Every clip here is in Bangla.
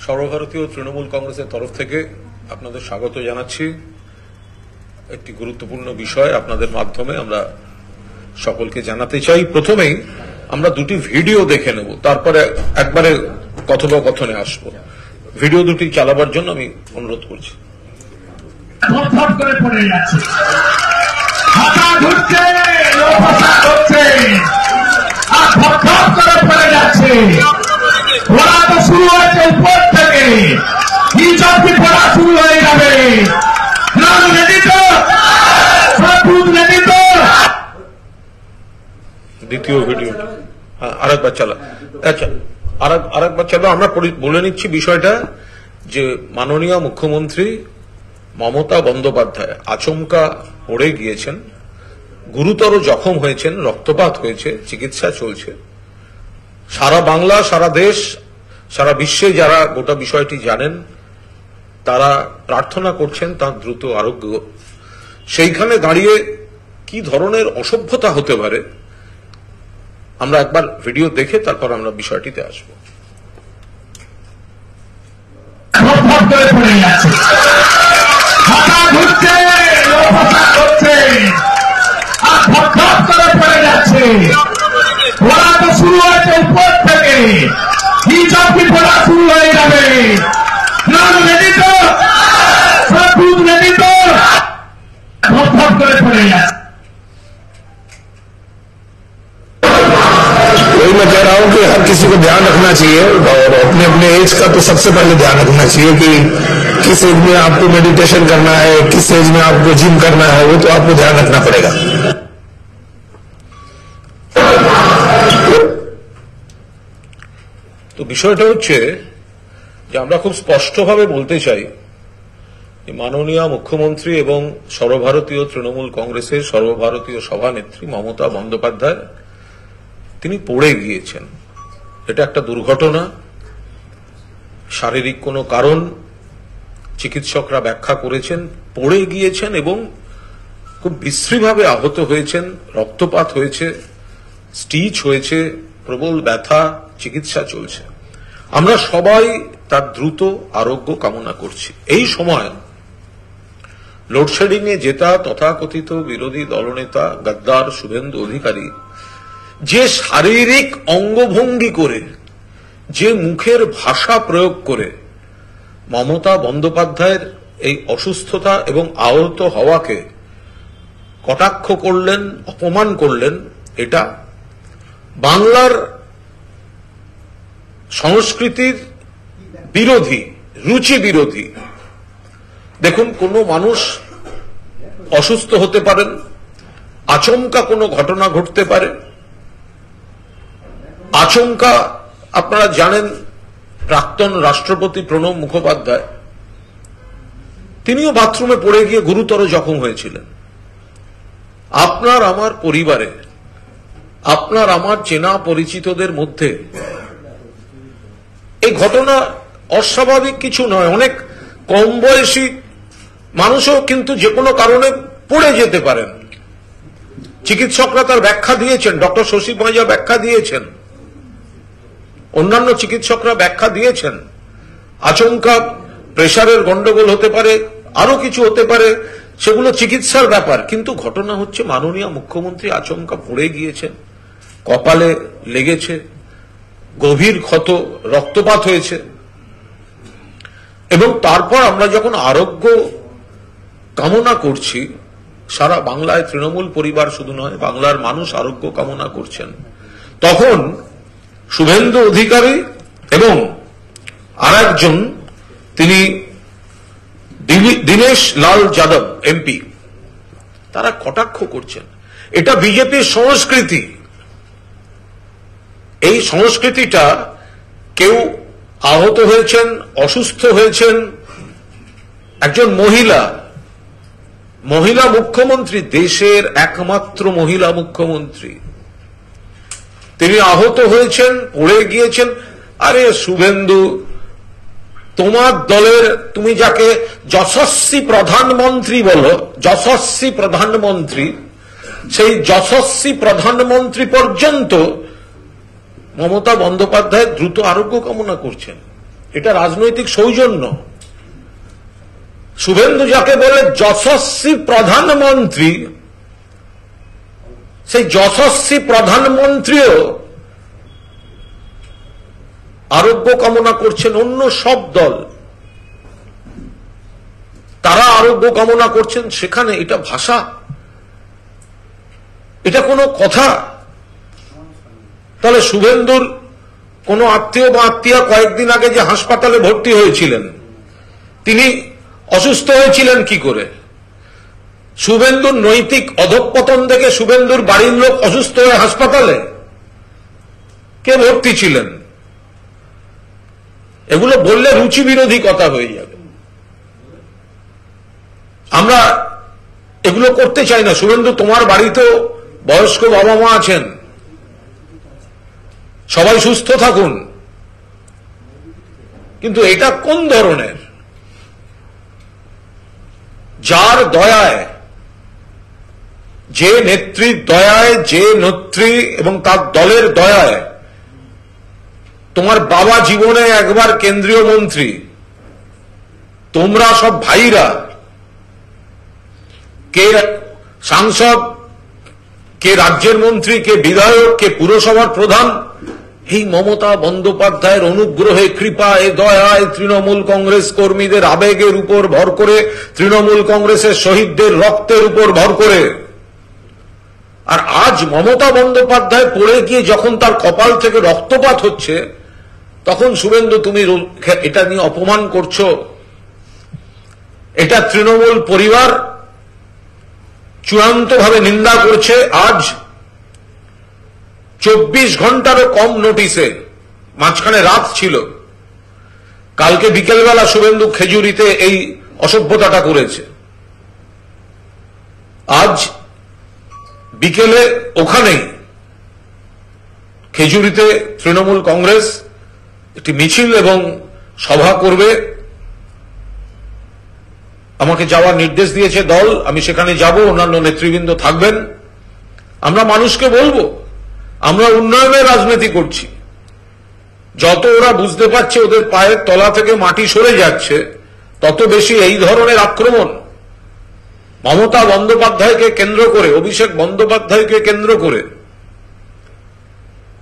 সর্বভারতীয় তৃণমূল কংগ্রেসের তরফ থেকে আপনাদের স্বাগত জানাচ্ছি। একটি গুরুত্বপূর্ণ বিষয় আপনাদের মাধ্যমে আমরা সকলকে জানাতে চাই। প্রথমেই আমরা দুটি ভিডিও দেখে নেব, তারপরে একবারে কথোপকথনে আসব। ভিডিও দুটি চালাবার জন্য আমি অনুরোধ করছি। পড়া তো শুরু হয়েছে উপর থেকে, কি পড়া শুরু হয়ে যাবে। দ্বিতীয় ভিডিও আরেকবার চালা। আচ্ছা, আরেকবার চালা। আমরা বলে নিচ্ছি বিষয়টা, যে মাননীয় মুখ্যমন্ত্রী মমতা বন্দ্যোপাধ্যায় আচমকা পড়ে গিয়েছেন, গুরুতর জখম হয়েছেন, রক্তপাত হয়েছে, চিকিৎসা চলছে। সারা বাংলা, সারা দেশ, সারা বিশ্বে যারা গোটা বিষয়টি জানেন তারা প্রার্থনা করছেন তার দ্রুত আরোগ্য। সেইখানে দাঁড়িয়ে কি ধরনের অসভ্যতা হতে পারে আমরা একবার ভিডিও দেখে তারপর আমরা বিষয়টিতে আসবো। পড়া তো শুরু হয়েছে উপর থেকে, কি পড়া শুরু হয়ে যাবে। वही मैं कह रहा हूं कि हर किसी को ध्यान रखना चाहिए, और अपने अपने एज का तो सबसे पहले ध्यान रखना चाहिए कि किस एज में आपको मेडिटेशन करना है, किस एज में आपको जिम करना है, वो तो आपको ध्यान रखना पड़ेगा। তো বিষয়টা হচ্ছে যে আমরা খুব স্পষ্টভাবে বলতে চাই যে মাননীয় মুখ্যমন্ত্রী এবং সর্বভারতীয় তৃণমূল কংগ্রেসের সর্বভারতীয় সভানেত্রী মমতা বন্দ্যোপাধ্যায় তিনি পড়ে গিয়েছেন। এটা একটা দুর্ঘটনা, শারীরিক কোনো কারণ চিকিৎসকরা ব্যাখ্যা করেছেন। পড়ে গিয়েছেন এবং খুব বিশ্রীভাবে আহত হয়েছেন, রক্তপাত হয়েছে, স্টিচ হয়েছে, প্রবল ব্যথা, চিকিৎসা চলছে। আমরা সবাই তার দ্রুত আরোগ্য কামনা করছি। এই সময় লোডশেডিং এ জেতা তথাকথিত বিরোধী দলনেতা গদ্দার শুভেন্দু অধিকারী যে শারীরিক অঙ্গভঙ্গি করে, যে মুখের ভাষা প্রয়োগ করে মমতা বন্দ্যোপাধ্যায়ের এই অসুস্থতা এবং আহত হওয়াকে কটাক্ষ করলেন, অপমান করলেন, এটা বাংলার সংস্কৃতির বিরোধী, রুচি বিরোধী। দেখুন, কোন মানুষ অসুস্থ হতে পারেন, আচমকা কোনো ঘটনা ঘটতে পারে। আচমকা আপনারা জানেন প্রাক্তন রাষ্ট্রপতি প্রণব মুখোপাধ্যায় তিনিও বাথরুমে পড়ে গিয়ে গুরুতর জখম হয়েছিলেন। আপনার আমার পরিবারে, আপনার আমার চেনা পরিচিতদের মধ্যে এই ঘটনা অস্বাভাবিক কিছু নয়। অনেক কম বয়সী মানুষও কিন্তু যে কোনো কারণে পড়ে যেতে পারেন। চিকিৎসকরা তার ব্যাখ্যা দিয়েছেন, ডক্টর শশী পাঁজা ব্যাখ্যা দিয়েছেন, অন্যান্য চিকিৎসকরা ব্যাখ্যা দিয়েছেন। আচমকা প্রেসারের গন্ডগোল হতে পারে, আরো কিছু হতে পারে, সেগুলো চিকিৎসার ব্যাপার। কিন্তু ঘটনা হচ্ছে মাননীয় মুখ্যমন্ত্রী আচমকা পড়ে গিয়েছেন, কপালে লেগেছে, গভীর ক্ষত, রক্তপাত হয়েছে। এবং তারপর আমরা যখন আরোগ্য কামনা করছি, সারা বাংলায় তৃণমূল পরিবার শুধু নয়, বাংলার মানুষ আরোগ্য কামনা করছেন, তখন শুভেন্দু অধিকারী এবং আরেকজন তিনি দীনেশ লাল যাদব এমপি, তারা কটাক্ষ করছেন। এটা বিজেপির সংস্কৃতি। এই সংস্কৃতিটা, কেউ আহত হয়েছেন, অসুস্থ হয়েছেন, একজন মহিলা মুখ্যমন্ত্রী, দেশের একমাত্র মহিলা মুখ্যমন্ত্রী, তিনি আহত হয়েছেন, পড়ে গিয়েছেন। আরে শুভেন্দু, তোমার দলের, তুমি যাকে যশস্বী প্রধানমন্ত্রী বলো, যশস্বী প্রধানমন্ত্রী, সেই যশস্বী প্রধানমন্ত্রী পর্যন্ত মমতা বন্দ্যোপাধ্যায় দ্রুত আরোগ্য কামনা করছেন। এটা রাজনৈতিক সৌজন্য। শুভেন্দু যাকে বলে যশস্বী প্রধানমন্ত্রী, সেই যশস্বী প্রধানমন্ত্রীও আরোগ্য কামনা করছেন। অন্য সব দল তারা আরোগ্য কামনা করছেন, সেখানে এটা ভাষা, এটা কোনো কথা? তাহলে শুভেন্দুর কোন আত্মীয় বা আত্মীয়া কয়েকদিন আগে যে হাসপাতালে ভর্তি হয়েছিলেন, তিনি অসুস্থ হয়েছিলেন কি করে? শুভেন্দুর নৈতিক অধঃপতন দেখে শুভেন্দুর বাড়ির লোক অসুস্থ হয়ে হাসপাতালে? কে ভর্তি ছিলেন? এগুলো বললে রুচি বিরোধী কথা হয়ে যাবে। আমরা এগুলো করতে চাই না। শুভেন্দু, তোমার বাড়িতেও বয়স্ক বাবা মা আছেন, সবাই সুস্থ থাকুন। কিন্তু এটা কোন ধরনের? যার দয়ায়, যে নেত্রীর দয়ায়, যে নেত্রী এবং তার দলের দয়ায় তোমার বাবা জীবনে একবার কেন্দ্রীয় মন্ত্রী, তোমরা সব ভাইরা, কে সাংসদ, কে রাজ্যের মন্ত্রী, কে বিধায়ক, কে পুরসভার প্রধান, এই মমতা বন্দ্যোপাধ্যায়ের অনুগ্রহে, কৃপায়, দয়ায়, তৃণমূল কংগ্রেস কর্মীদের আবেগের উপর ভর করে, তৃণমূল কংগ্রেসের শহীদদের রক্তের উপর ভর করে। আর আজ মমতা বন্দ্যোপাধ্যায় পড়ে গিয়ে যখন তার কপাল থেকে রক্তপাত হচ্ছে, তখন শুভেন্দু তুমি এটা নিয়ে অপমান করছো। এটা তৃণমূল পরিবার চূড়ান্তভাবে নিন্দা করছে। আজ 24 ঘন্টারও কম নোটিসে, মাঝখানে রাত ছিল, কালকে বিকেলবেলা শুভেন্দু খেজুরিতে এই অসভ্যতাটা করেছে। আজ বিকেলে ওখানেই খেজুরিতে তৃণমূল কংগ্রেস একটি মিছিল এবং সভা করবে। আমাকে যাওয়ার নির্দেশ দিয়েছে দল, আমি সেখানে যাব, অন্যান্য নেতৃবৃন্দ থাকবেন। আমরা মানুষকে বলবো আমরা উন্নয়নের রাজনীতি করছি। যত ওরা বুঝতে পারছে ওদের পায়ের তলা থেকে মাটি সরে যাচ্ছে, তত বেশি এই ধরনের আক্রমণ মমতা বন্দ্যোপাধ্যায়কে কেন্দ্র করে, অভিষেক বন্দ্যোপাধ্যায়কে কেন্দ্র করে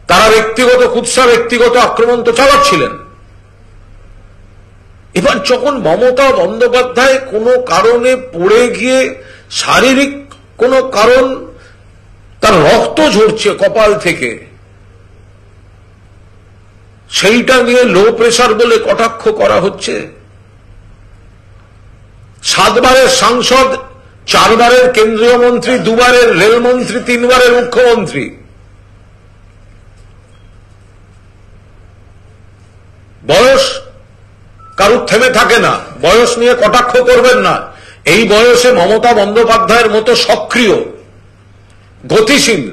তারা ব্যক্তিগত কুৎসা, ব্যক্তিগত আক্রমণ তো চালাচ্ছিলেন। এবার যখন মমতা বন্দ্যোপাধ্যায় কোনো কারণে পড়ে গিয়ে শারীরিক কোনো কারণ, তার রক্ত ঝরছে কপাল থেকে, সেইটা নিয়ে লো প্রেসার বলে কটাক্ষ করা হচ্ছে। 7 বারের সাংসদ, 4 বারের কেন্দ্রীয় মন্ত্রী, 2 বারের রেলমন্ত্রী, 3 বারের মুখ্যমন্ত্রী। বয়স কারুর থেমে থাকে না, বয়স নিয়ে কটাক্ষ করবেন না। এই বয়সে মমতা বন্দ্যোপাধ্যায়ের মতো সক্রিয়, গতিশীল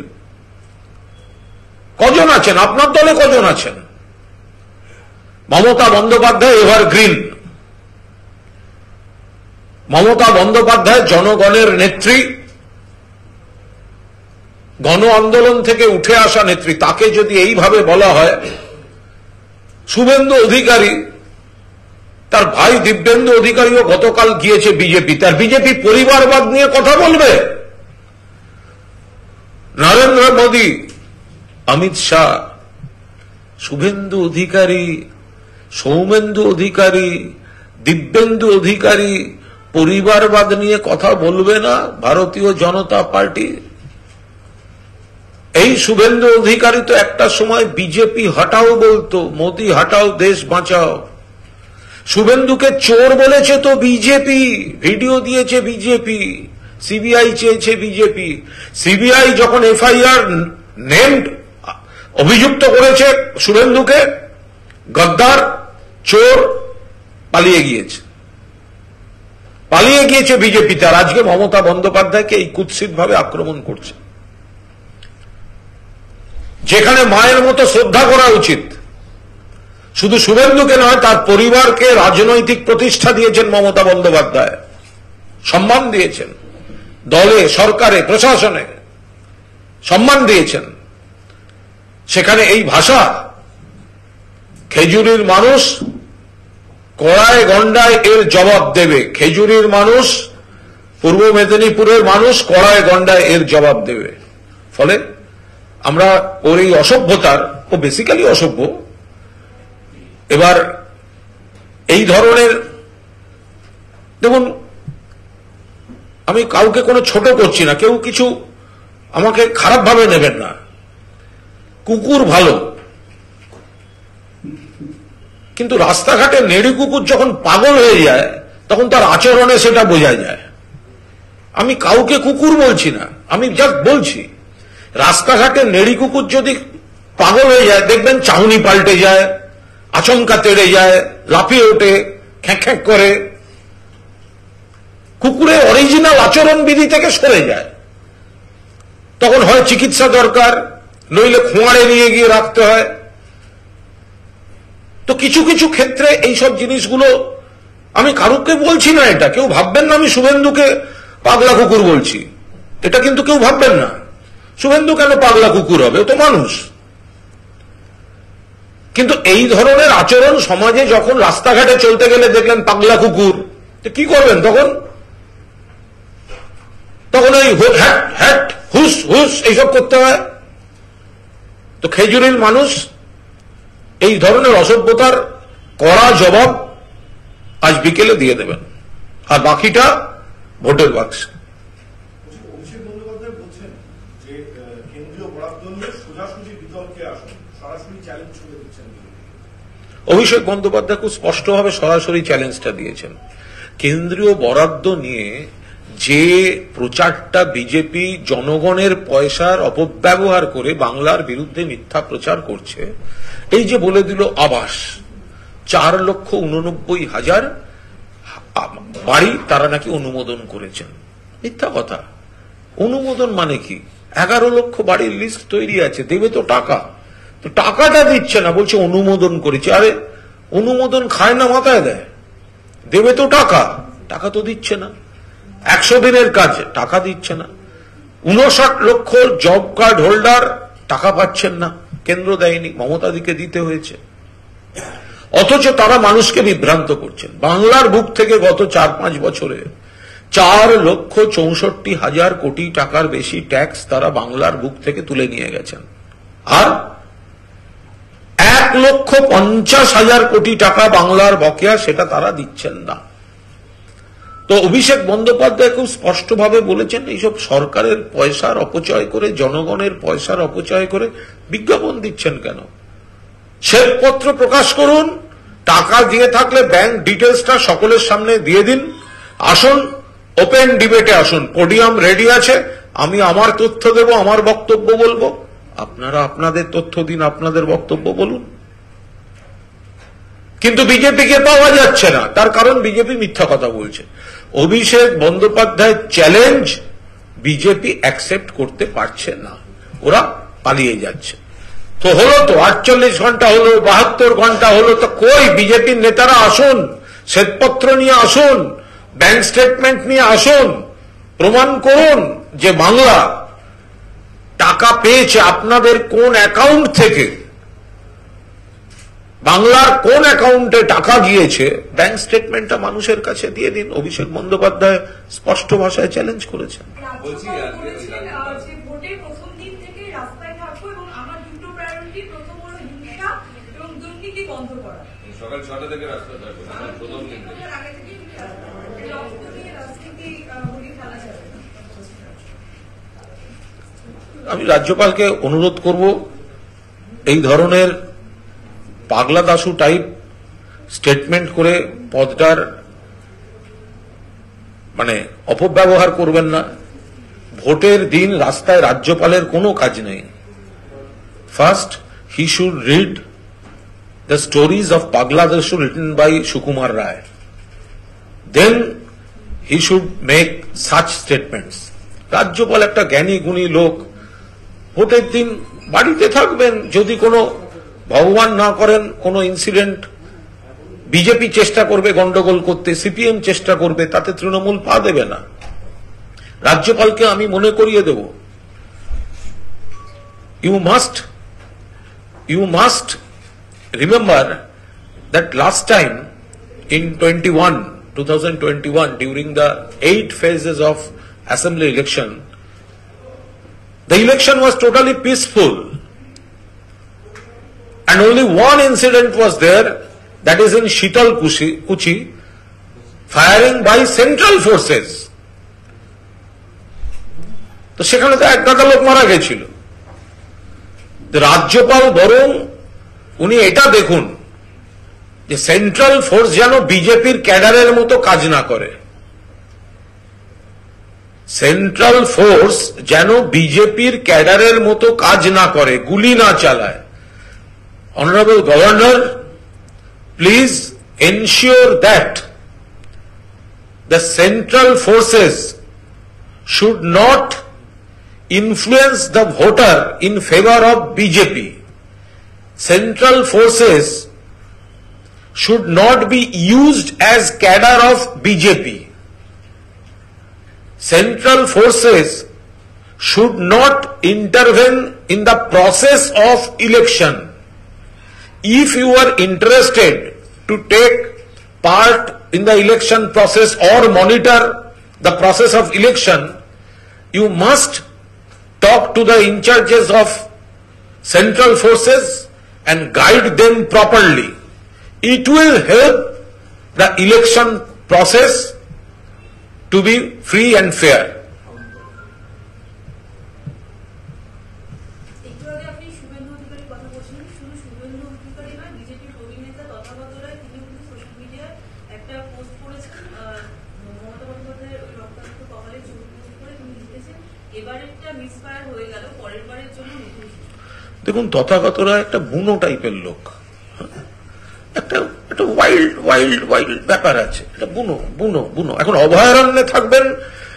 কজন আছেন? আপনার দলে কজন আছেন? মমতা বন্দ্যোপাধ্যায় এভারগ্রিন। মমতা বন্দ্যোপাধ্যায় জনগণের নেত্রী, গণ আন্দোলন থেকে উঠে আসা নেত্রী। তাকে যদি এইভাবে বলা হয়, শুভেন্দু অধিকারী, তার ভাই দিব্যেন্দু অধিকারীও গতকাল গিয়েছে বিজেপি, তার বিজেপি পরিবারবাদ নিয়ে কথা বলবে। নরেন্দ্র মোদী, অমিত শাহ, শুভেন্দু অধিকারী, সৌমেন্দু অধিকারী, দিব্যেন্দু অধিকারী পরিবারবাদ নিয়ে কথা বলবে না ভারতীয় জনতা পার্টি? এই শুভেন্দু অধিকারী তো একটা সময় বিজেপি হটাও বলতো, মোদী হটাও দেশ বাঁচাও। শুভেন্দুকে চোর বলেছে তো বিজেপি, ভিডিও দিয়েছে বিজেপি, সিবিআই চেয়েছে বিজেপি। সিবিআই যখন এফআইআর নেমড অভিযুক্ত করেছে শুভেন্দুকে, গদ্দার, চোর, পালিয়ে গিয়েছে বিজেপি। তার আজকে মমতা বন্দ্যোপাধ্যায়কে এই কুৎসিতভাবে আক্রমণ করছে। যেখানে মায়ের মতো শ্রদ্ধা করা উচিত, শুধু শুভেন্দুকে নয়, তার পরিবারকে রাজনৈতিক প্রতিষ্ঠা দিয়েছেন মমতা বন্দ্যোপাধ্যায়, সম্মান দিয়েছেন, দলে, সরকারে, প্রশাসনে সম্মান দিয়েছেন। সেখানে এই ভাষা, খেজুরির মানুষ কড়ায় গন্ডায় এর জবাব দেবে। খেজুরির মানুষ, পূর্ব মেদিনীপুরের মানুষ কড়ায় গন্ডায় এর জবাব দেবে। ফলে আমরা ওর এই অসভ্যতার, ও বেসিক্যালি অসভ্য, এবার এই ধরনের, দেখুন আমি কাউকে কোনো ছোট করছি না, কেউ কিছু আমাকে খারাপ ভাবে নেবেন না। কুকুর ভালো, কিন্তু রাস্তাঘাটে নেড়ি কুকুর যখন পাগল হয়ে যায় তখন তার আচরণে সেটা বোঝা যায়। আমি কাউকে কুকুর বলছি না, আমি জাস্ট বলছি রাস্তাঘাটে নেড়ি কুকুর যদি পাগল হয়ে যায় দেখবেন চাহনি পাল্টে যায়, আচমকা তেড়ে যায়, লাফিয়ে ওঠে, খ্যাঁক খ্যাঁক করে, কুকুরের অরিজিনাল আচরণ বিধি থেকে সরে যায়। তখন হয় চিকিৎসা দরকার, নইলে খোঁয়াড়ে নিয়ে গিয়ে রাখতে হয়। তো কিছু কিছু ক্ষেত্রে এইসব জিনিসগুলো, আমি কারুকে বলছি না, এটা কেউ ভাববেন না আমি শুভেন্দুকে পাগলা কুকুর বলছি, এটা কিন্তু কেউ ভাববেন না। শুভেন্দু কেন পাগলা কুকুর হবে, ও তো মানুষ। কিন্তু এই ধরনের আচরণ সমাজে যখন রাস্তাঘাটে চলতে গেলে দেখলেন পাগলা কুকুর, তো কি করবেন তখন? তখন ওই হ্যাট হ্যাট হুস হুস এইসব করতে হয়। তো খেজুরির মানুষ এই ধরনের অসভ্যতার কড়া জবাব আজ বিকেলে দিয়ে দেবেন, আর বাকিটা ভোটের বাক্স। অভিষেক বন্দ্যোপাধ্যায় বলছেন যে কেন্দ্রীয় বরাদ্দ নিয়ে সোজাসুজি বিতর্কে আসুন, সরাসরি চ্যালেঞ্জ ছুড়ে দিচ্ছেন। অভিষেক বন্দ্যোপাধ্যায় খুব স্পষ্টভাবে সরাসরি চ্যালেঞ্জটা দিয়েছেন। কেন্দ্রীয় বরাদ্দ নিয়ে যে প্রচারটা বিজেপি জনগণের পয়সার অপব্যবহার করে বাংলার বিরুদ্ধে মিথ্যা প্রচার করছে, এই যে বলে দিল আবাস 4,89,000 বাড়ি তারা নাকি অনুমোদন করেছেন, মিথ্যা কথা। অনুমোদন মানে কি? 11 লক্ষ বাড়ির লিস্ট তৈরি আছে, দেবে তো টাকা, তো টাকাটা দিচ্ছে না, বলছে অনুমোদন করেছে। আরে অনুমোদন খায় না মাথায় দেয়, দেবে তো টাকা, টাকা তো দিচ্ছে না। 100 দিনের কাজ, টাকা দিচ্ছে না। 59 লক্ষ জব কার্ড হোল্ডার টাকা পাচ্ছেন না, কেন্দ্র দেয়নি, মমতাদিকে দিতে হয়েছে। অথচ তারা মানুষকে বিভ্রান্ত করছেন। বাংলার বুক থেকে গত 4-5 বছরে 4,64,000 কোটি টাকার বেশি ট্যাক্স তারা বাংলার বুক থেকে তুলে নিয়ে গেছেন, আর 1,50,000 কোটি টাকা বাংলার বকেয়া, সেটা তারা দিচ্ছেন না। তো অভিষেক বন্দ্যোপাধ্যায় খুব স্পষ্টভাবে বলেছেন, এইসব সরকারের পয়সার অপচয় করে, জনগণের পয়সার অপচয় করে বিজ্ঞাপন দিচ্ছেন কেন? শ্বেতপত্র প্রকাশ করুন, টাকা দিয়ে থাকলে ব্যাংক ডিটেলসটা সকলের সামনে দিয়ে দিন, আসুন ওপেন ডিবেটে আসুন, পোডিয়াম রেডি আছে, আমি আমার তথ্য দেব, আমার বক্তব্য বলবো, আপনারা আপনাদের তথ্য দিন, আপনাদের বক্তব্য বলুন। কিন্তু বিজেপিকে পাওয়া যাচ্ছে না, তার কারণ বিজেপি মিথ্যা কথা বলছে। Abhishek Bandyopadhyay challenge BJP accept করতে পারছে না, ওরা পালিয়ে যাচ্ছে। তো হলো তো 48 ঘন্টা হলো, 72 ঘন্টা হলো, তো কই বিজেপির নেতারা আসুন, শ্বেতপত্র নিয়ে আসুন, ব্যাংক স্টেটমেন্ট নিয়ে আসুন, প্রমাণ করুন যে বাংলা টাকা পেয়েছে আপনাদের কোন অ্যাকাউন্ট থেকে, বাংলার কোন অ্যাকাউন্টে টাকা গিয়েছে, ব্যাংক স্টেটমেন্টটা মানুষের কাছে দিয়ে দিন। অভিষেক বন্দ্যোপাধ্যায় স্পষ্ট ভাষায় চ্যালেঞ্জ করেছেন। সকাল 6টা থেকে রাস্তা থাকবে, প্রথম দিন আমি রাজ্যপালকে অনুরোধ করব, এই ধরনের পাগলা দাসু টাইপ স্টেটমেন্ট করে পদটার মানে অপব্যবহার করবেন না। ভোটের দিন রাস্তায় রাজ্যপালের কোনো কাজ নেই। First he should read the stories of Pagla Dashu written by Sukumar Rai. Then he should make such statements. রাজ্যপাল একটা জ্ঞানী গুণী লোক, ভোটের দিন বাড়িতে থাকবেন, যদি কোনো ভগবান না করেন কোনো ইনসিডেন্ট, বিজেপি চেষ্টা করবে গন্ডগোল করতে, সিপিএম চেষ্টা করবে, তাতে তৃণমূল পা দেবে না। রাজ্যপালকে আমি মনে করিয়ে দেব, you must remember that last time in 2021, during the 8 phases of assembly election, the election was totally peaceful. And only one incident was there, that is in Shital Kuchi, firing by central forces. তো সেখানে তো এক গাদা লোক মারা গেছিল। রাজ্যপাল বরং উনি এটা দেখুন যে সেন্ট্রাল ফোর্স যেন বিজেপির ক্যাডারের মতো কাজ না করে, সেন্ট্রাল ফোর্স যেন বিজেপির ক্যাডারের মতো কাজ না করে, গুলি না চালায়। Honourable governor, please ensure that the central forces should not influence the voter in favor of BJP. Central forces should not be used as cadre of BJP. Central forces should not intervene in the process of election. If you are interested to take part in the election process or monitor the process of election, you must talk to the in charges of central forces and guide them properly. It will help the election process to be free and fair. দেখুন, তথাগতরা একটা বুনো টাইপের লোক, একটা ওয়াইল্ড ব্যাপার আছে, এটা বুনো। এখন অভয়ারণ্যে থাকবেন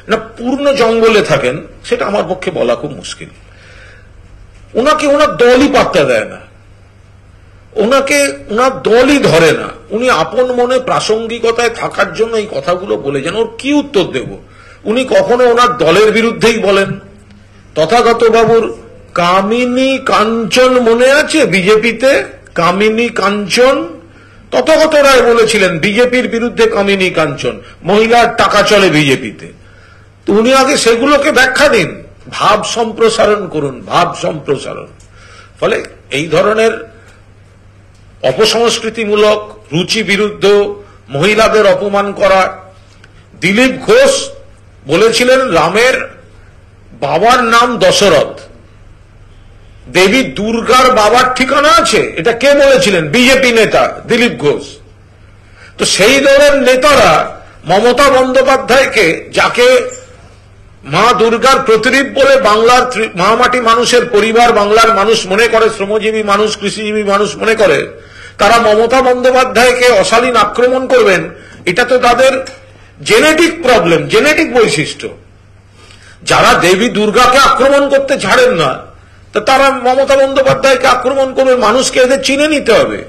না পূর্ণ জঙ্গলে থাকেন সেটা আমার পক্ষে বলা খুব মুশকিল। ওনাকে ওনার দলই পাত্তা দেয় না, ওনার দলই ধরে না। উনি আপন মনে প্রাসঙ্গিকতায় থাকার জন্য এই কথাগুলো বলে যান, ওর কি উত্তর দেব? উনি কখনো ওনার দলের বিরুদ্ধেই বলেন। তথাগত বাবুর কামিনী কাঞ্চন মনে আছে? বিজেপিতে কামিনী কাঞ্চন, তথাগত রায় বলেছিলেন বিজেপির বিরুদ্ধে কামিনী কাঞ্চন, মহিলার টাকা চলে বিজেপিতে। তো উনি আগে সেগুলোকে ব্যাখ্যা দিন, ভাব সম্প্রসারণ করুন, ভাব সম্প্রসারণ। ফলে এই ধরনের অপসংস্কৃতিমূলক, রুচি বিরুদ্ধ, মহিলাদের অপমান করা। দিলীপ ঘোষ বলেছিলেন রামের বাবার নাম দশরথ, দেবী দুর্গার বাবার ঠিকানা আছে, এটা কে বলেছিলেন? বিজেপি নেতা দিলীপ ঘোষ। তো সেই দলের নেতারা মমতা বন্দ্যোপাধ্যায়কে, যাকে মা দুর্গার প্রতিরূপ বলে বাংলার মহামাটি মানুষের পরিবার, বাংলার মানুষ মনে করে, শ্রমজীবী মানুষ, কৃষিজীবী মানুষ মনে করে, তারা মমতা বন্দ্যোপাধ্যায়কে অশালীন আক্রমণ করবেন। এটা তো তাদের জেনেটিক প্রবলেম, জেনেটিক বৈশিষ্ট্য। যারা দেবী দুর্গাকে আক্রমণ করতে ছাড়েন না, তো তারা মমতা বন্দ্যোপাধ্যায়কে আক্রমণ করবে। মানুষকে এদের চিনে নিতে হবে,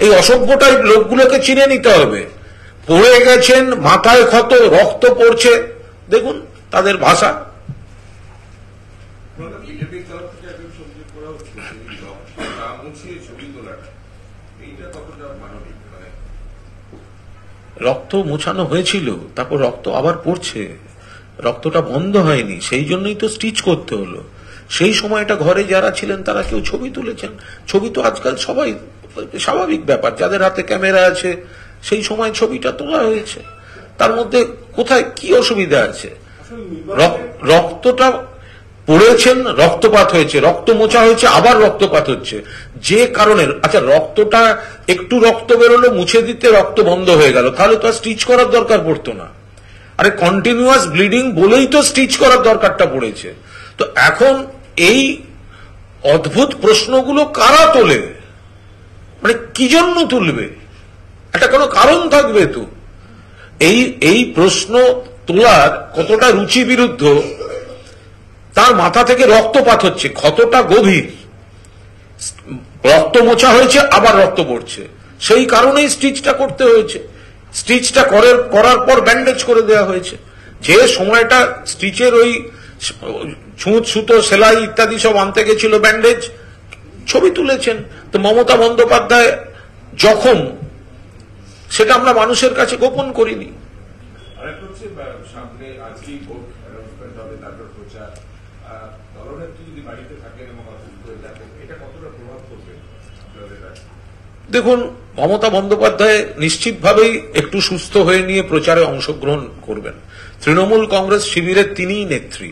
এই অসভ্য টাইপ লোকগুলোকে চিনে নিতে হবে। পড়ে গেছেন, মাথায় ক্ষত, রক্ত পড়ছে, দেখুন তাদের ভাষা। বিজেপির তরফ থেকে একদম সবজি করা হচ্ছে, মুছিয়ে ছবি তোলাটা, এইটা কতটা মানবিক? রক্ত মোছানো হয়েছিল, তারপর রক্ত আবার পড়ছে, রক্তটা বন্ধ হয়নি, সেই জন্যই তো স্টিচ করতে হলো। সেই সময়টা ঘরে যারা ছিলেন তারা কেউ ছবি তুলেছেন। ছবি তো আজকাল সবাই, স্বাভাবিক ব্যাপার, যাদের হাতে ক্যামেরা আছে সেই সময় ছবিটা তোলা হয়েছে। তার মধ্যে কোথায় কি অসুবিধা আছে? রক্তটা পড়েছেন, রক্তপাত হয়েছে, রক্ত মোছা হয়েছে, আবার রক্তপাত হচ্ছে। যে কারণে, আচ্ছা রক্তটা একটু রক্ত বেরোলো, মুছে দিতে রক্ত বন্ধ হয়ে গেল, তাহলে তো আর স্টিচ করার দরকার পড়তো না। আরে কন্টিনিউয়াস ব্লিডিং বলেই তো স্টিচ করার দরকারটা পড়েছে। তো এখন এই অদ্ভুত প্রশ্নগুলো কারা তোলে? মানে কি জন্য তুলবে? একটা কোনো কারণ থাকবে তো। এই প্রশ্ন তোলার কতটা রুচি বিরুদ্ধ, তার মাথা থেকে রক্তপাত হচ্ছে, ক্ষতটা গভীর, রক্ত মোছা হয়েছে, আবার রক্ত পড়ছে, সেই কারণেই স্টিচটা করতে হয়েছে। স্টিচটা করার পর ব্যান্ডেজ করে দেওয়া হয়েছে। যে সময়টা স্টিচের ওই ছুঁচ, সুতো, সেলাই ইত্যাদি সব আনতে গেছিল, ব্যান্ডেজ, ছবি তুলেছেন। তো মমতা বন্দ্যোপাধ্যায় জখম, সেটা আমরা মানুষের কাছে গোপন করিনি। আরেকটা হচ্ছে সামনে আজকেই ভোট অ্যানাউন্সমেন্ট হবে, তারপর প্রচার। দলনেত্রী যদি বাড়িতে থাকেন এবং অসুস্থ হয়ে থাকেন, এটা কতটা প্রভাব পড়বে আপনাদের কাছে? দেখুন, মমতা বন্দ্যোপাধ্যায় নিশ্চিতভাবেই একটু সুস্থ হয়ে নিয়ে প্রচারে অংশগ্রহণ করবেন। তৃণমূল কংগ্রেস শিবিরের তিনিই নেত্রী।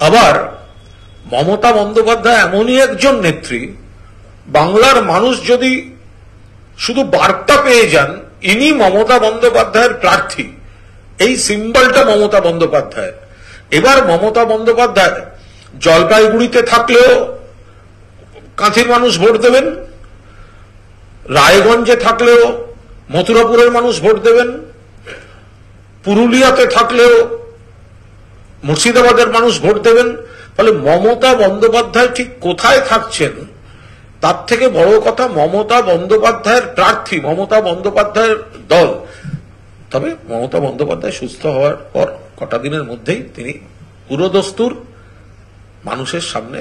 আবার মমতা বন্দ্যোপাধ্যায় এমনই একজন নেত্রী, বাংলার মানুষ যদি শুধু বার্তা পেয়ে যান ইনি মমতা বন্দ্যোপাধ্যায়ের প্রার্থী, এই সিম্বলটা মমতা বন্দ্যোপাধ্যায়। এবার মমতা বন্দ্যোপাধ্যায় জলপাইগুড়িতে থাকলেও কাঁথির মানুষ ভোট দেবেন, রায়গঞ্জে থাকলেও মথুরাপুরের মানুষ ভোট দেবেন, পুরুলিয়াতে থাকলেও মুর্শিদাবাদের মানুষ ভোট দেবেন। ফলে মমতা বন্দ্যোপাধ্যায় ঠিক কোথায় থাকছেন তার থেকে বড় কথা মমতা বন্দ্যোপাধ্যায়ের প্রার্থী, মমতা বন্দ্যোপাধ্যায়ের দল। তবে মমতা বন্দ্যোপাধ্যায় সুস্থ হওয়ার পর কটা দিনের মধ্যেই তিনি পুরোদস্তুর মানুষের সামনে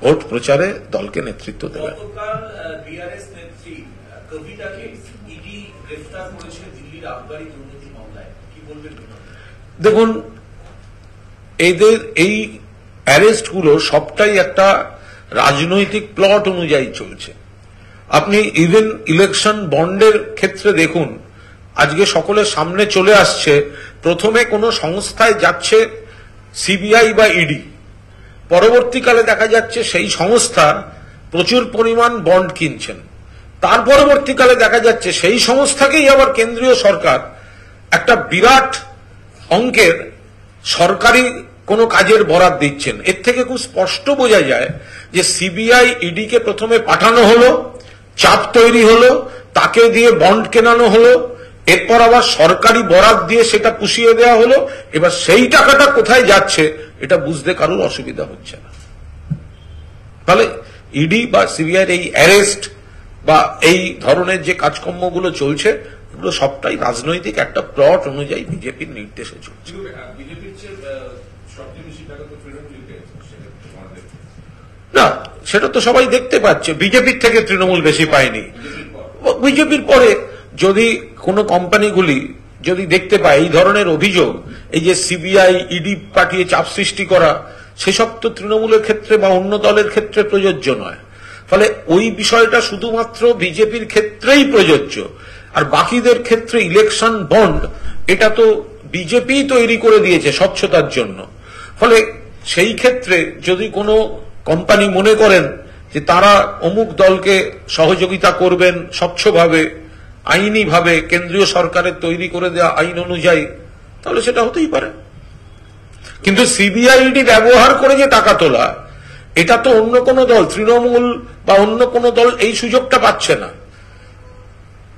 ভোট প্রচারে দলকে নেতৃত্ব দেবেন। গতকাল বিআরএস নেত্রী কবিতাকে ইডি গ্রেফতার করেছে দিল্লির আবগারি দুর্নীতি মামলায়, কি বলবেন? দেখুন, এদের এই অ্যারেস্টগুলো সবটাই একটা রাজনৈতিক প্লট অনুযায়ী চলছে। আপনি ইভেন ইলেকশন বন্ডের ক্ষেত্রে দেখুন, আজকে সকলের সামনে চলে আসছে প্রথমে কোনো সংস্থায় যাচ্ছে সিবিআই বা ইডি, পরবর্তীকালে দেখা যাচ্ছে সেই সংস্থা প্রচুর পরিমাণ বন্ড কিনছেন, তার পরবর্তীকালে দেখা যাচ্ছে সেই সংস্থাকেই আবার কেন্দ্রীয় সরকার একটা বিরাট অঙ্কের সরকারি কোনো কাজের বরাত দিচ্ছেন। এর থেকে খুব স্পষ্ট বোঝা যায় যে সিবিআই ইডিকে প্রথমে পাঠানো হলো, চাপ তৈরি হলো, তাকে দিয়ে বন্ড কেনানো হলো, এরপর আবার সরকারি বরাত দিয়ে সেটা পুষিয়ে দেওয়া হলো। এবার সেই টাকাটা কোথায় যাচ্ছে এটা বুঝতে কারোর অসুবিধা হচ্ছে না। তাহলে ইডি বা সিবিআই এই অ্যারেস্ট বা এই ধরনের যে কাজকর্মগুলো চলছে এগুলো সবটাই রাজনৈতিক একটা প্লট অনুযায়ী বিজেপির নির্দেশে চলছে। বিজেপির চেয়ে সবচেয়ে বেশি টাকা তো তৃণমূলই পেয়েছে, না, সেটা তো সবাই দেখতে পাচ্ছে। বিজেপির থেকে তৃণমূল বেশি পায়নি। বিজেপির পরে যদি কোনো কোম্পানিগুলি যদি দেখতে পায় এই ধরনের অভিযোগ, এই যে সিবিআই ইডি পাঠিয়ে চাপ সৃষ্টি করা, সেসব তো তৃণমূলের ক্ষেত্রে বা অন্য দলের ক্ষেত্রে প্রযোজ্য নয়। ফলে ওই বিষয়টা শুধুমাত্র বিজেপির ক্ষেত্রেই প্রযোজ্য, আর বাকিদের ক্ষেত্রে ইলেকশন বন্ড এটা তো বিজেপি তৈরি করে দিয়েছে স্বচ্ছতার জন্য। ফলে সেই ক্ষেত্রে যদি কোনো কোম্পানি মনে করেন যে তারা অমুক দলকে সহযোগিতা করবেন স্বচ্ছভাবে, আইনিভাবে, কেন্দ্রীয় সরকারের তৈরি করে দেওয়া আইন অনুযায়ী, তাহলে সেটা হতেই পারে। কিন্তু সিবিআইডি ব্যবহার করে যে টাকা তোলা, এটা তো অন্য কোন দল, তৃণমূল বা অন্য কোন দল এই সুযোগটা পাচ্ছে না।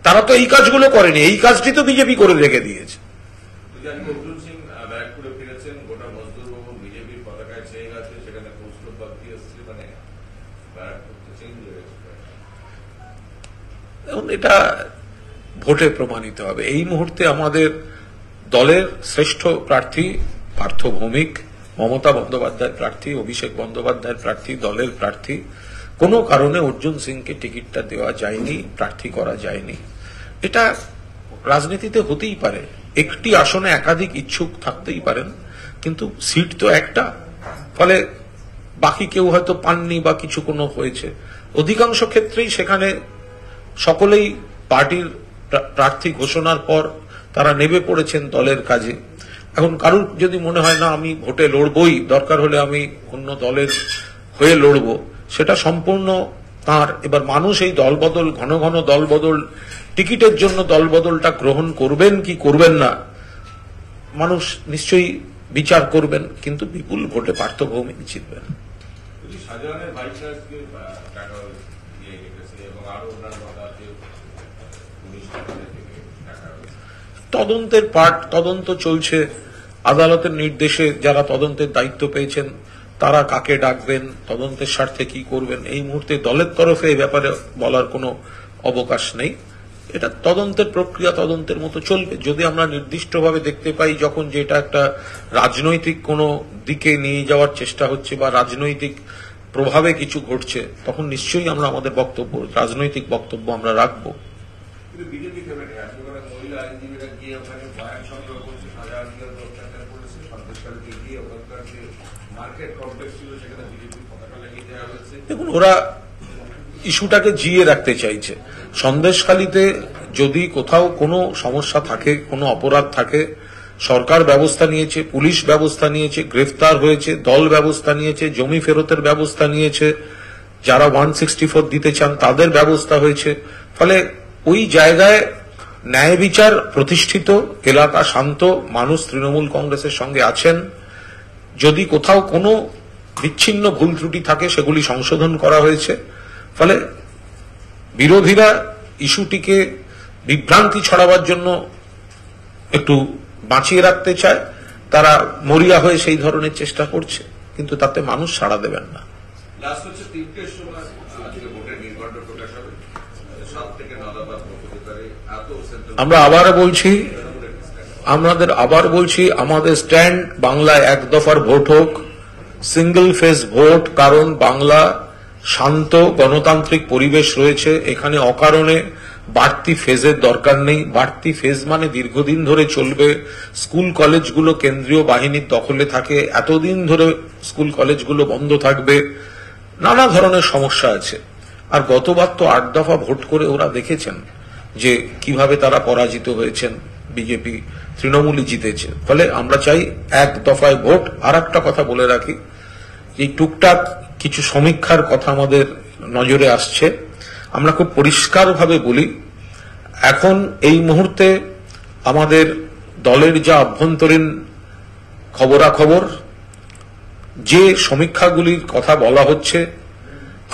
তারা তো এই কাজগুলো করেনি, এই কাজটি তো বিজেপি করে রেখে দিয়েছে। অর্জুন সিং ব্যারাকপুরে ফিরেছেন, গোটা মজদুর ভবন বিজেপির পতাকায় ছেয়ে গেছে, সেখানে পোস্টার বাকি আসছে, মানে ব্যারাকপুর চেঞ্জ হয়ে গেছে। এখন এটা ভোটে প্রমাণিত হবে। এই মুহূর্তে আমাদের দলের শ্রেষ্ঠ প্রার্থী পার্থ ভৌমিক, মমতা বন্দ্যোপাধ্যায়ের প্রার্থী, অভিষেক বন্দ্যোপাধ্যায়ের প্রার্থী, দলের প্রার্থী। কোনো কারণে অর্জুন সিংকে টিকিটটা দেওয়া যায়নি, প্রার্থী করা যায়নি। এটা রাজনীতিতে হতেই পারে, একটি আসনে একাধিক ইচ্ছুক থাকতেই পারেন, কিন্তু সিট তো একটা। ফলে বাকি কেউ হয়তো পাননি বা কিছু কোনো হয়েছে। অধিকাংশ ক্ষেত্রেই সেখানে সকলেই পার্টির প্রার্থী ঘোষণার পর তারা নেমে পড়েছেন দলের কাজে। এখন কারুর যদি মনে হয় না আমি ভোটে লড়বই, দরকার হলে আমি অন্য দলের হয়ে লড়ব, সেটা সম্পূর্ণ তার। এবার মানুষ এই দলবদল, ঘন ঘন দলবদল, টিকিটের জন্য দলবদলটা গ্রহণ করবেন কি করবেন না, মানুষ নিশ্চয়ই বিচার করবেন, কিন্তু বিপুল ভোটে পার্থ ভৌমিক জিতবেন। শাহজাহানের ভাইকে আজকে টাকা দিয়ে রেখেছে এবং আরো অন্যান্য তদন্তের পার্ট, তদন্ত চলছে। আদালতের নির্দেশে যারা তদন্তের দায়িত্ব পেয়েছেন তারা কাকে ডাকবেন, তদন্তের স্বার্থে কি করবেন, এই মুহূর্তে দলের তরফে এই ব্যাপারে বলার কোনো অবকাশ নেই। এটা তদন্তের প্রক্রিয়া তদন্তের মতো চলবে। যদি আমরা নির্দিষ্টভাবে দেখতে পাই যখন যে এটা একটা রাজনৈতিক কোনো দিকে নিয়ে যাওয়ার চেষ্টা হচ্ছে বা রাজনৈতিক প্রভাবে কিছু ঘটছে, তখন নিশ্চয়ই আমরা আমাদের বক্তব্য, রাজনৈতিক বক্তব্য আমরা রাখবো। কিন্তু বিজেপি ভেবে নেই। আপনি ওখানে মহিলা আইনজীবীরা গিয়ে ওখানে বয়ান সংগ্রহ করছে, শাহজাহানকে অত্যাচার করেছে, সন্দেশকারীকে গিয়ে ওখানকার যে মার্কেট কমপ্লেক্স ছিল সেখানে বিজেপির পতাকা লাগিয়ে দেওয়া হয়েছে। দেখুন, ওরা ইস্যুটাকে জিয়ে রাখতে চাইছে। সন্দেশখালীতে যদি কোথাও কোনো সমস্যা থাকে, কোনো অপরাধ থাকে, সরকার ব্যবস্থা নিয়েছে, পুলিশ ব্যবস্থা নিয়েছে, গ্রেফতার হয়েছে, দল ব্যবস্থা নিয়েছে, জমি ফেরতের ব্যবস্থা নিয়েছে, যারা 164 দিতে চান তাদের ব্যবস্থা হয়েছে। ফলে ওই জায়গায় ন্যায় বিচার প্রতিষ্ঠিত, এলাকা শান্ত, মানুষ তৃণমূল কংগ্রেসের সঙ্গে আছেন। যদি কোথাও কোনো বিচ্ছিন্ন ভুল ত্রুটি থাকে সেগুলি সংশোধন করা হয়েছে। ফলে বিরোধীরা ইস্যুটিকে বিভ্রান্তি ছড়াবার জন্য একটু বাঁচিয়ে রাখতে চায়, তারা মরিয়া হয়ে সেই ধরনের চেষ্টা করছে, কিন্তু তাতে মানুষ সাড়া দেবেন না। লাস্ট হচ্ছে 3টের সময় আজকে ভোটের নির্ঘণ্ট প্রকাশ হবে, 7 থেকে 9 পথ হতে পারে। এত আমরা আবার বলছি আমাদের স্ট্যান্ড বাংলায় এক দফার ভোট হোক, সিঙ্গল ফেজ ভোট। কারণ বাংলা শান্ত গণতান্ত্রিক পরিবেশ রয়েছে, এখানে অকারণে বাড়তি ফেজের দরকার নেই। বাড়তি ফেজ মানে দীর্ঘদিন ধরে চলবে। স্কুল কলেজগুলো কেন্দ্রীয় বাহিনীর দখলে থাকে, এতদিন ধরে স্কুল কলেজগুলো বন্ধ থাকবে, নানা ধরনের সমস্যা আছে। আর গতবার তো 8 দফা ভোট করে ওরা দেখেছেন যে কিভাবে তারা পরাজিত হয়েছেন, বিজেপি তৃণমূলই জিতেছে। ফলে আমরা চাই এক দফায় ভোট। আর একটা কথা বলে রাখি, এই টুকটাক কিছু সমীক্ষার কথা আমাদের নজরে আসছে। আমরা খুব পরিষ্কারভাবে বলি, এখন এই মুহূর্তে আমাদের দলের যা অভ্যন্তরীণ খবরাখবর, যে সমীক্ষাগুলির কথা বলা হচ্ছে,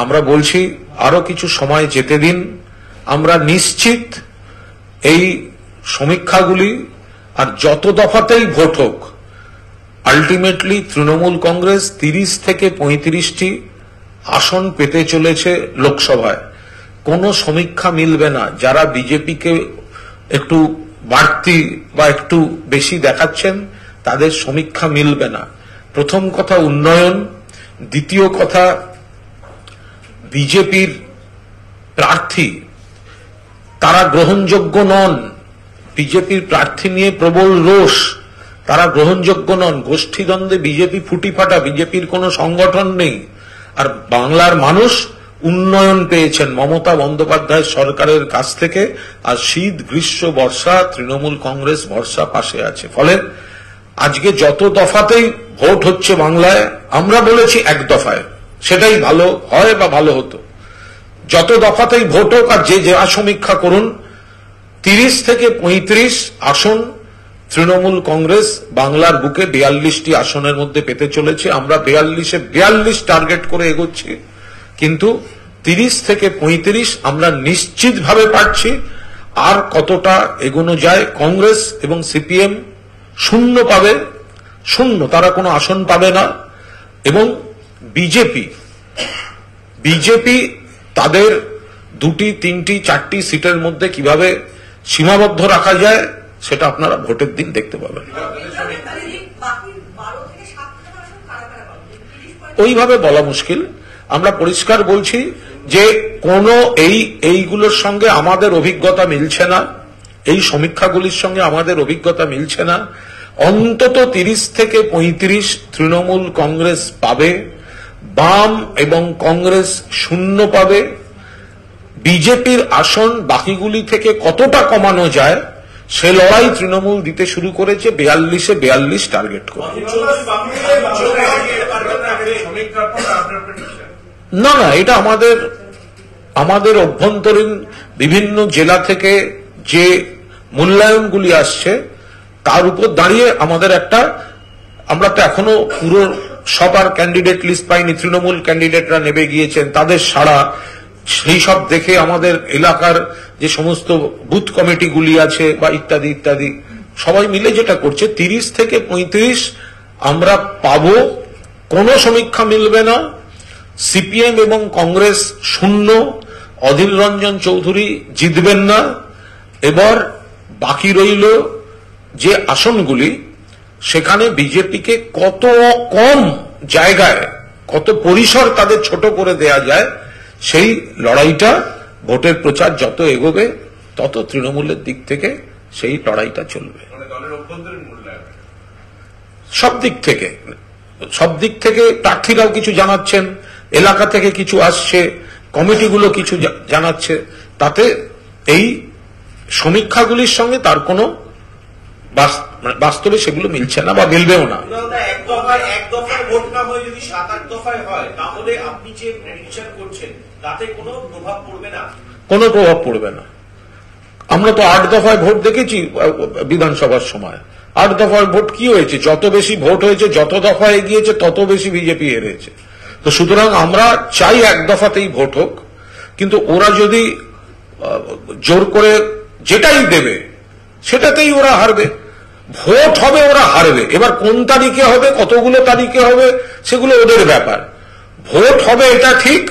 আমরা বলছি আরো কিছু সময় যেতে দিন। আমরা নিশ্চিত এই সমীক্ষাগুলি আর যত দফাতেই ভোট হোক, আলটিমেটলি তৃণমূল কংগ্রেস 30 থেকে 35টি আসন পেতে চলেছে লোকসভায়। কোনো সমীক্ষা মিলবে না। যারা বিজেপিকে একটু বাড়তি বা একটু বেশি দেখাচ্ছেন তাদের সমীক্ষা মিলবে না। প্রথম কথা উন্নয়ন, দ্বিতীয় কথা বিজেপির প্রার্থী তারা গ্রহণযোগ্য নন। বিজেপির প্রার্থী নিয়ে প্রবল রোষ, তারা গ্রহণযোগ্য নন। গোষ্ঠীদ্বন্দ্বে বিজেপি ফুটিফাটা, বিজেপির কোনো সংগঠন নেই। আর বাংলার মানুষ উন্নয়ন পেয়েছেন মমতা বন্দ্যোপাধ্যায় সরকারের কাছ থেকে। আর শীত, গ্রীষ্ম, বর্ষা তৃণমূল কংগ্রেস ভরসা পাশে আছে। ফলে আজকে যত দফাতেই ভোট হচ্ছে বাংলায়, আমরা বলেছি এক দফায়, সেটাই ভালো হয় বা ভালো হতো। যত দফাতেই ভোট হোক আর যে যা সমীক্ষা করুন, 30 থেকে 35 আসন তৃণমূল কংগ্রেস বাংলার বুকে 42টি আসনের মধ্যে পেতে চলেছে। আমরা 42-এ 42 টার্গেট করে এগোচ্ছি, কিন্তু 30 থেকে 35 আমরা নিশ্চিতভাবে পাচ্ছি। আর কতটা এগোনো যায়, কংগ্রেস এবং সিপিএম শূন্য পাবে, শূন্য, তারা কোনো আসন পাবে না। এবং বিজেপি তাদের 2টি, 3টি, 4টি সিটের মধ্যে কিভাবে সীমাবদ্ধ রাখা যায় সেটা আপনারা ভোটের দিন দেখতে পাবেন। ওইভাবে বলা মুশকিল। আমরা পরিষ্কার বলছি যে কোনো এইগুলোর সঙ্গে আমাদের অভিজ্ঞতা মিলছে না, এই সমীক্ষাগুলির সঙ্গে আমাদের অভিজ্ঞতা মিলছে না। অন্তত 30 থেকে 35 তৃণমূল কংগ্রেস পাবে, বাম এবং কংগ্রেস শূন্য পাবে। বিজেপির আসন বাকিগুলি থেকে কতটা কমানো যায় সে লড়াই তৃণমূল দিতে শুরু করেছে, 42-এ 42 টার্গেট করে। না, এটা আমাদের অভ্যন্তরীণ বিভিন্ন জেলা থেকে যে মূল্যায়নগুলি আসছে তার উপর দাঁড়িয়ে আমাদের আমরা তো এখনো পুরো সবার ক্যান্ডিডেট লিস্ট পাইনি, তৃণমূল ক্যান্ডিডেটরা নেমে গিয়েছেন, তাদের সাড়া সেই সব দেখে আমাদের এলাকার যে সমস্ত বুথ কমিটিগুলি আছে বা ইত্যাদি ইত্যাদি সবাই মিলে যেটা করছে, 30 থেকে 35 আমরা পাবো। কোনো সমীক্ষা মিলবে না। সিপিএম এবং কংগ্রেস শূন্য, অধীর রঞ্জন চৌধুরী জিতবেন না। এবার বাকি রইল যে আসনগুলি, সেখানে বিজেপিকে কত কম জায়গায়, কত পরিসর তাদের ছোট করে দেয়া যায়, সেই লড়াইটা ভোটের প্রচার যত এগোবে তত তৃণমূলের দিক থেকে সেই লড়াইটা চলবে। মানে দলের অভ্যন্তরীণ মূল্যায়ন সব দিক থেকে প্রার্থীরাও কিছু জানাচ্ছেন, এলাকা থেকে কিছু আসছে, কমিটিগুলো কিছু জানাচ্ছে, তাতে এই সমীক্ষাগুলির সঙ্গে তার কোনো বাস্তবে সেগুলো মিলছে না বা মিলবেও না। এক দফায় ভোট না হয়ে যদি 7-8 দফায় হয় তাহলে আপনি যে প্রেডিকশন করছেন তাতে কোনো প্রভাব পড়বে না? কোনো প্রভাব পড়বে না। আমরা তো 8 দফায় ভোট দেখেছি বিধানসভার সময়। 8 দফায় ভোট কি হয়েছে? যত বেশি ভোট হয়েছে, যত দফায় এগিয়েছে, তত বেশি বিজেপি হেরেছে। তো সুতরাং আমরা চাই 1 দফাতেই ভোট হোক, কিন্তু ওরা যদি জোর করে যেটাই দেবে সেটাতেই ওরা হারবে। ভোট হবে, ওরা হারবে। এবার কোন তারিখে হবে, কতগুলো তারিখে হবে, সেগুলো ওদের ব্যাপার। ভোট হবে এটা ঠিক,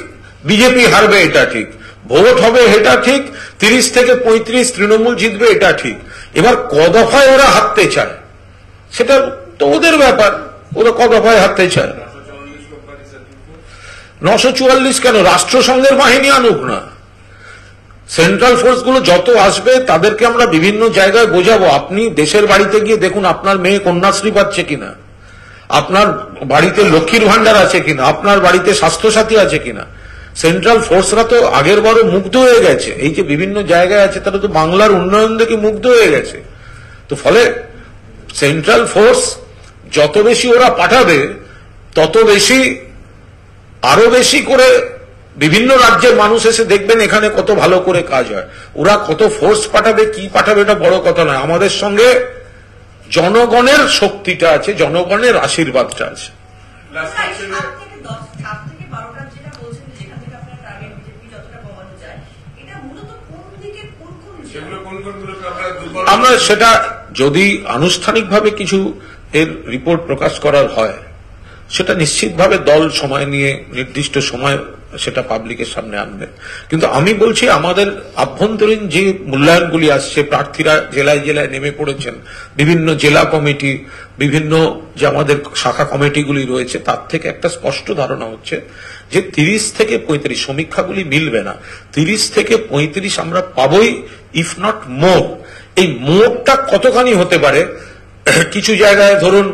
বিজেপি হারবে এটা ঠিক। ভোট হবে এটা ঠিক, 30 থেকে 35 তৃণমূল জিতবে এটা ঠিক। এবার ক দফায় ওরা হারতে চায় সেটা তো ওদের ব্যাপার, ওরা ক দফায় হারতে চায়। 944 কেন? রাষ্ট্রসংঘের বাহিনী আনুক না, সেন্ট্রাল ফোর্স গুলো যত আসবে তাদেরকে আমরা বিভিন্ন জায়গায় বোঝাবো। আপনি দেশের বাড়িতে গিয়ে দেখুন আপনার মেয়ে কন্যাশ্রী পাচ্ছে কিনা, আপনার বাড়িতে লক্ষ্মীর ভান্ডার আছে কিনা, আপনার বাড়িতে স্বাস্থ্যসাথী আছে কিনা। সেন্ট্রাল ফোর্সরা তো আগের বারও মুগ্ধ হয়ে গেছে, এই যে বিভিন্ন জায়গায় আছে তারা তো বাংলার উন্নয়ন দেখে মুগ্ধ হয়ে গেছে। তো ফলে সেন্ট্রাল ফোর্স যত বেশি ওরা পাঠাবে তত বেশি আরো বেশি করে বিভিন্ন রাজ্যের মানুষ এসে দেখবেন এখানে কত ভালো করে কাজ হয়। ওরা কত ফোর্স পাঠাবে, কি পাঠাবে, এটা বড় কথা নয়। আমাদের সঙ্গে জনগণের শক্তিটা আছে, জনগণের আশীর্বাদটা আছে। আমরা সেটা যদি আনুষ্ঠানিকভাবে কিছু এর রিপোর্ট প্রকাশ করার হয়, সেটা নিশ্চিতভাবে দল সময় নিয়ে নির্দিষ্ট সময় সেটা পাবলিকের সামনে আনবে। কিন্তু আমি বলছি আমাদের আভ্যন্তরীণ যে মূল্যায়নগুলি আসছে, প্রার্থীরা জেলায় জেলায় নেমে পড়েছেন, বিভিন্ন জেলা কমিটি, বিভিন্ন যে আমাদের শাখা কমিটিগুলি রয়েছে, তার থেকে একটা স্পষ্ট ধারণা হচ্ছে যে 30 থেকে 35 সমীক্ষাগুলি মিলবে না, 30 থেকে 35 আমরা পাবই, ইফ নট মোর। এই মোরটা কতখানি হতে পারে? কিছু জায়গায় ধরুন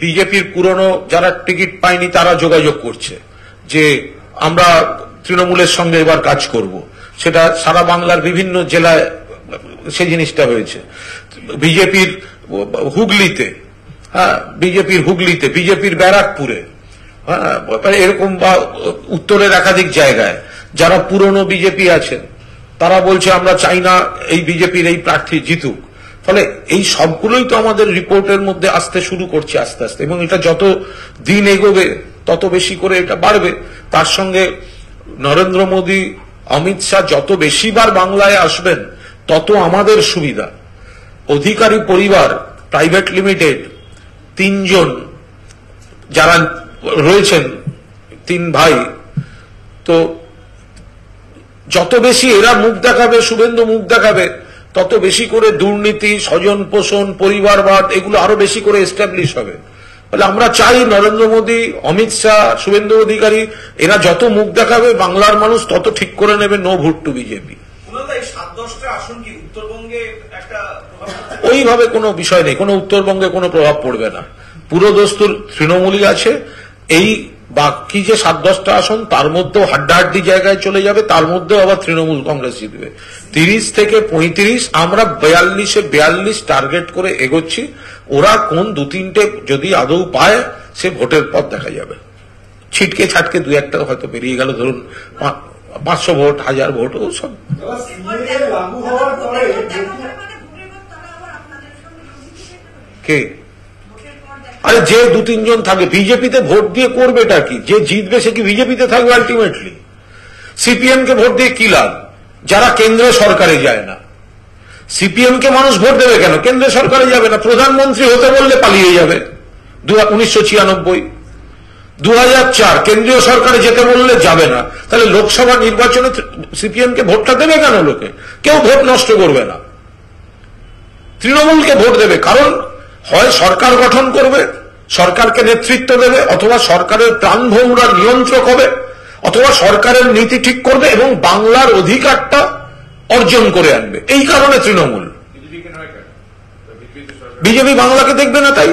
বিজেপির পুরনো যারা টিকিট পায়নি তারা যোগাযোগ করছে যে আমরা তৃণমূলের সঙ্গে এবার কাজ করব, সেটা সারা বাংলার বিভিন্ন জেলায় সেই জিনিসটা হয়েছে। বিজেপির হুগলিতে, বিজেপির ব্যারাকপুরে, এরকম বা উত্তরের একাধিক জায়গায় যারা পুরনো বিজেপি আছেন তারা বলছে আমরা চাই না এই বিজেপির এই প্রার্থী জিতুক। ফলে এই সবগুলোই তো আমাদের রিপোর্টের মধ্যে আসতে শুরু করছে আস্তে আস্তে, এবং এটা যত দিন এগোবে তত বেশি করে এটা বাড়বে। তার সঙ্গে নরেন্দ্র মোদী, অমিত শাহ যত বেশিবার বাংলায় আসবেন তত আমাদের সুবিধা। অধিকারী পরিবার প্রাইভেট লিমিটেড 3 জন যারা রয়েছেন, 3 ভাই, তো যত বেশি এরা মুখ দেখাবে, শুভেন্দু মুখ দেখাবে, তত বেশি করে দুর্নীতি, স্বজন পোষণ, পরিবারবাদ এগুলো আরো বেশি করে এস্টাবলিশ হবে। তাহলে আমরা চাই নরেন্দ্র মোদী, অমিত শাহ, শুভেন্দু অধিকারী এরা যত মুখ দেখাবে বাংলার মানুষ তত ঠিক করে নেবে নো ভোট টু বিজেপি। ওইভাবে কোনো বিষয় নেই, কোনো উত্তরবঙ্গে কোনো প্রভাব পড়বে না। পুরো দস্তুর তৃণমূলই আছে। এই বাকি যে 7-10টা আসন তার মধ্যেও হাড্ডাহাড্ডি জায়গায় চলে যাবে, তার মধ্যেও আবার তৃণমূল কংগ্রেস জিতবে। 30 থেকে 35 আমরা 42 টার্গেট করে এগোচ্ছি। ওরা কোন 2-3টে যদি আদৌ পায় সে ভোটের পথ দেখা যাবে। ছিটকে ছাটকে 2-1টা হয়তো বেরিয়ে গেল, ধরুন 500 ভোট, 1000 ভোট, ও সব কে আরে যে 2-3 জন থাকে বিজেপিতে ভোট দিয়ে করবেটা কি? যে জিতবে সে কি বিজেপিতে থাকবে আলটিমেটলি? সিপিএম কে ভোট দিয়ে কি লাভ যারা কেন্দ্র সরকারে যায় না? সিপিএম কে মানুষ ভোট দেবে কেন? কেন্দ্র সরকারে যাবে না, প্রধানমন্ত্রী হতে বললে পালিয়ে যাবে। 1996, 2004 কেন্দ্রীয় সরকারে যেতে বললে যাবে না। তাহলে লোকসভা নির্বাচনে সিপিএম কে ভোটটা দেবে কেন? লোকে কেউ ভোট নষ্ট করবে না, তৃণমূলকে ভোট দেবে। কারণ হয় সরকার গঠন করবে, সরকারকে নেতৃত্ব দেবে, অথবা সরকারের প্রাণভোমরা নিয়ন্ত্রক হবে, অথবা সরকারের নীতি ঠিক করবে এবং বাংলার অধিকারটা অর্জন করে আনবে। এই কারণে তৃণমূল, বিজেপিকে নয় কেন? বিজেপি তো সরকার বিজেপি বাংলাকে দেখবে না তাই।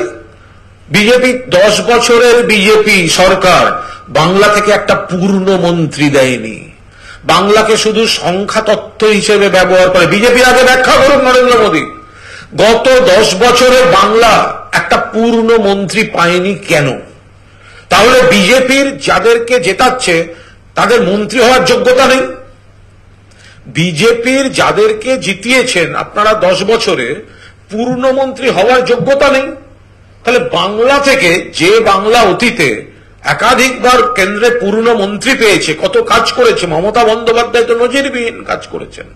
বিজেপি 10 বছরের বিজেপি সরকার বাংলা থেকে একটা পূর্ণ মন্ত্রী দেয়নি, বাংলাকে শুধু সংখ্যা তত্ত্ব হিসেবে ব্যবহার করে। বিজেপি আগে ব্যাখ্যা করুন নরেন্দ্র মোদী, গত 10 বছরে বাংলা একটা পূর্ণ মন্ত্রী পায়নি কেন? তাহলে বিজেপির যাদেরকে জেতাচ্ছে তাদের মন্ত্রী হওয়ার যোগ্যতা নেই? বিজেপির যাদেরকে জিতিয়েছেন আপনারা 10 বছরে পূর্ণমন্ত্রী হওয়ার যোগ্যতা নেই? তাহলে বাংলা থেকে যে বাংলা অতীতে একাধিকবার কেন্দ্রে পূর্ণমন্ত্রী পেয়েছে, কত কাজ করেছে, মমতা বন্দ্যোপাধ্যায় তো নজিরবিহীন কাজ করেছেন।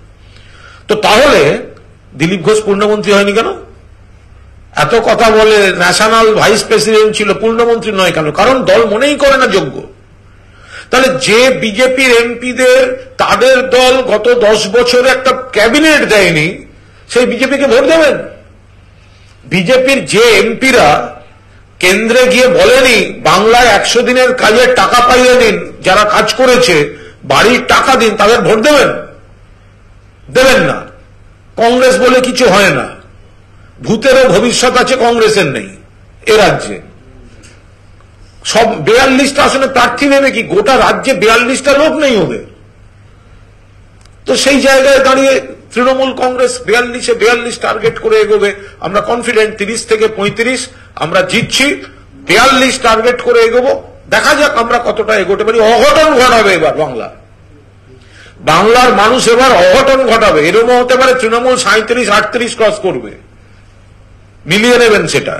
তো তাহলে দিলীপ ঘোষ পূর্ণমন্ত্রী হয়নি কেন? এত কথা বলে ন্যাশনাল ভাইস প্রেসিডেন্ট ছিল, পূর্ণমন্ত্রী নয় কেন? কারণ দল মনেই করে না যোগ্য। তাহলে যে বিজেপির এমপিদের তাদের দল গত 10 বছরে একটা ক্যাবিনেট দেয়নি, সেই বিজেপিকে ভোট দেবেন? বিজেপির যে এমপিরা কেন্দ্রে গিয়ে বলেনি বাংলায় 100 দিনের কাজের টাকা পাইয়ে নিন, যারা কাজ করেছে বাড়ির টাকা দিন, তাদের ভোট দেবেন? দেবেন না। কংগ্রেস বলে কিছু হয় না, ভূতেরও ভবিষ্যৎ আছে, কংগ্রেসের নেই এ রাজ্যে। সব 42টা আসনে প্রার্থী নেবে কি? গোটা রাজ্যে 42টা লোক নেই ওদের। তো সেই জায়গায় দাঁড়িয়ে তৃণমূল কংগ্রেস 42-এ 42 টার্গেট করে এগোবে। আমরা কনফিডেন্ট 30 থেকে 35 আমরা জিতছি, 42 টার্গেট করে এগোবো। দেখা যাক আমরা কতটা এগোতে পারি। অঘটন ঘটাবে এবার বাংলার মানুষ, এবার অঘটন ঘটাবে। এরকম হতে পারে তৃণমূল 37-38 ক্রস করবে, মিলিয়ে নেবেন সেটা।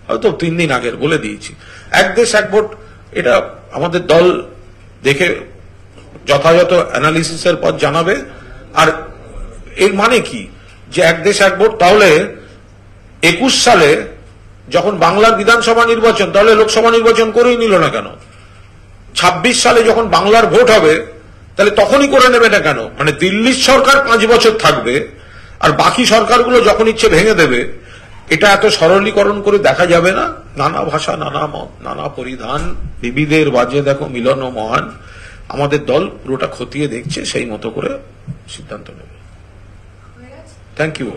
হয়তো 3 দিন আগের বলে দিয়েছি, এক দেশ এক ভোট, এটা আমাদের দল দেখে যথাযথ অ্যানালিসিসের পর জানাবে। আর এর মানে কি যে এক দেশ এক ভোট? তাহলে 21 সালে যখন বাংলার বিধানসভা নির্বাচন, তাহলে লোকসভা নির্বাচন করেই নিল না কেন? 26 সালে যখন বাংলার ভোট হবে তাহলে তখনই করে নেবে না কেন? মানে দিল্লির সরকার 5 বছর থাকবে আর বাকি সরকারগুলো যখন ইচ্ছে ভেঙে দেবে। এটা এত সরলীকরণ করে দেখা যাবে না। নানা ভাষা, নানা মত, নানা পরিধান, বিবিধের বাজে দেখো মিলন ও মহান। আমাদের দল পুরোটা খতিয়ে দেখছে, সেই মতো করে সিদ্ধান্ত নেবে। Thank you.